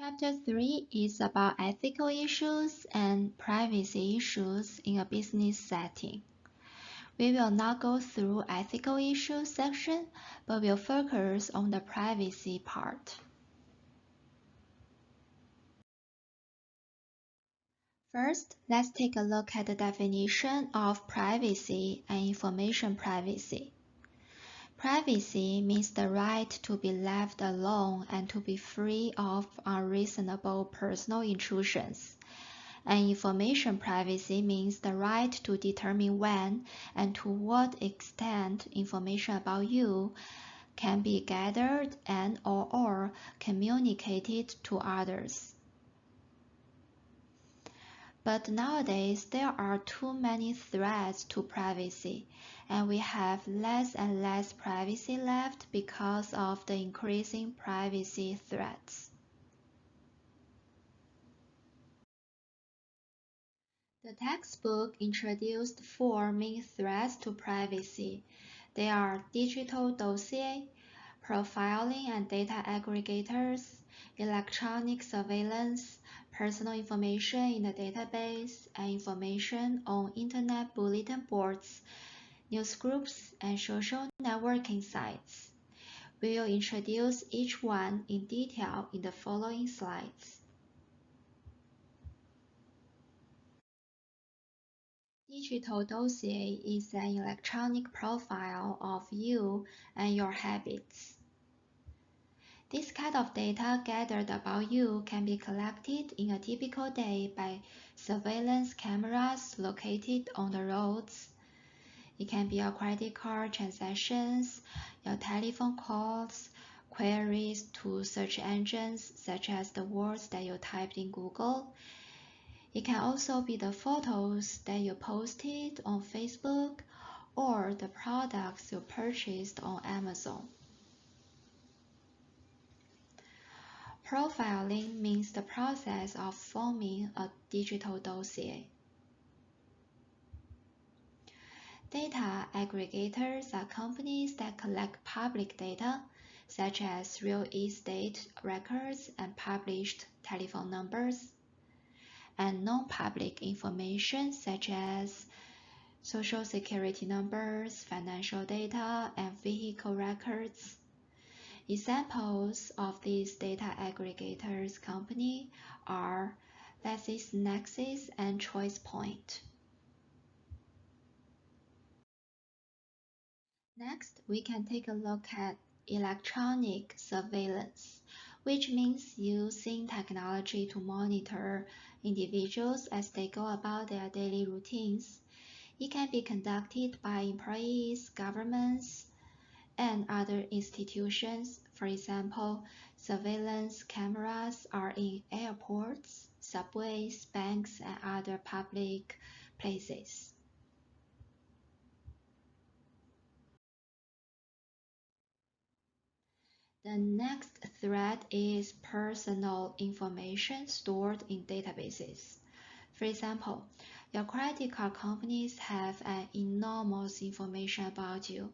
Chapter 3 is about ethical issues and privacy issues in a business setting. We will not go through ethical issues section, but will focus on the privacy part. First, let's take a look at the definition of privacy and information privacy. Privacy means the right to be left alone and to be free of unreasonable personal intrusions. And information privacy means the right to determine when and to what extent information about you can be gathered and/or communicated to others. But nowadays, there are too many threats to privacy, and we have less and less privacy left because of the increasing privacy threats. The textbook introduced 4 main threats to privacy. They are digital dossier, profiling and data aggregators, electronic surveillance, personal information in the database, and information on Internet bulletin boards, newsgroups, and social networking sites. We will introduce each one in detail in the following slides. Digital dossier is an electronic profile of you and your habits. This kind of data gathered about you can be collected in a typical day by surveillance cameras located on the roads. It can be your credit card transactions, your telephone calls, queries to search engines such as the words that you typed in Google. It can also be the photos that you posted on Facebook or the products you purchased on Amazon. Profiling means the process of forming a digital dossier. Data aggregators are companies that collect public data, such as real estate records and published telephone numbers, and non-public information such as social security numbers, financial data, and vehicle records. Examples of these data aggregators company are LexisNexis and ChoicePoint. Next, we can take a look at electronic surveillance, which means using technology to monitor individuals as they go about their daily routines. It can be conducted by employees, governments, and other institutions. For example, surveillance cameras are in airports, subways, banks, and other public places. The next threat is personal information stored in databases. For example, your credit card companies have an enormous information about you.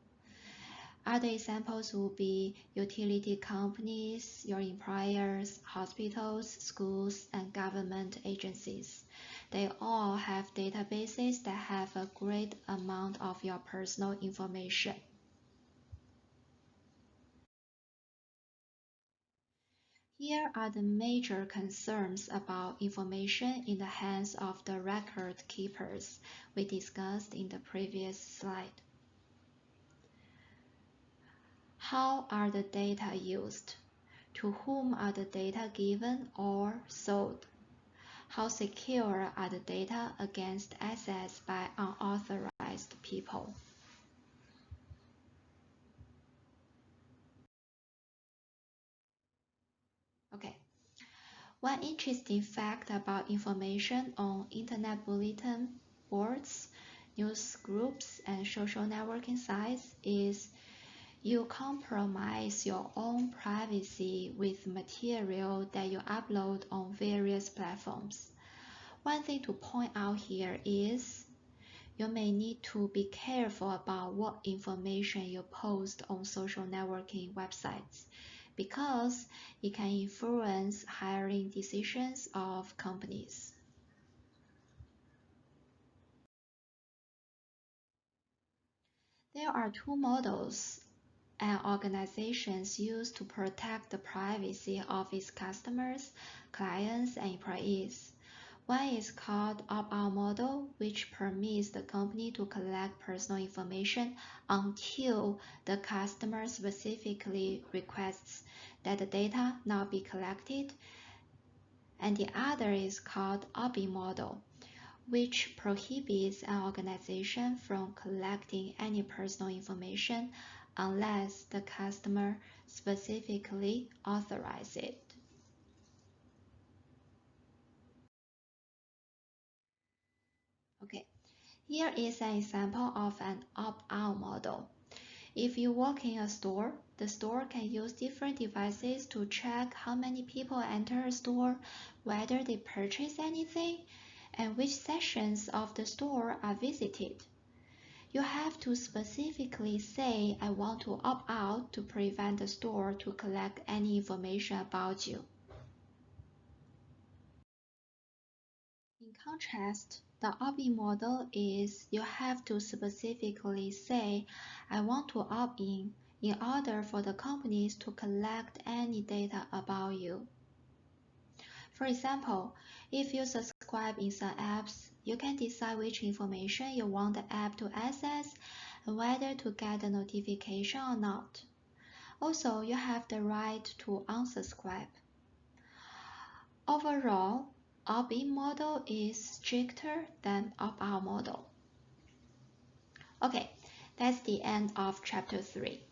Other examples would be utility companies, your employers, hospitals, schools, and government agencies. They all have databases that have a great amount of your personal information. Here are the major concerns about information in the hands of the record keepers we discussed in the previous slide. How are the data used? To whom are the data given or sold? How secure are the data against access by unauthorized people? Okay. One interesting fact about information on Internet bulletin boards, news groups, and social networking sites is you compromise your own privacy with material that you upload on various platforms. One thing to point out here is you may need to be careful about what information you post on social networking websites because it can influence hiring decisions of companies. There are two models an organization use to protect the privacy of its customers, clients, and employees. One is called opt-out model, which permits the company to collect personal information until the customer specifically requests that the data not be collected. And the other is called opt-in model, which prohibits an organization from collecting any personal information unless the customer specifically authorizes it. Okay, here is an example of an opt-out model. If you walk in a store, the store can use different devices to check how many people enter a store, whether they purchase anything, and which sections of the store are visited. You have to specifically say, I want to opt out to prevent the store to collect any information about you. In contrast, the opt-in model is you have to specifically say, I want to opt in order for the companies to collect any data about you. For example, if you subscribe in some apps, you can decide which information you want the app to access and whether to get a notification or not. Also, you have the right to unsubscribe. Overall, opt-in model is stricter than opt-out model. Okay, that's the end of chapter 3.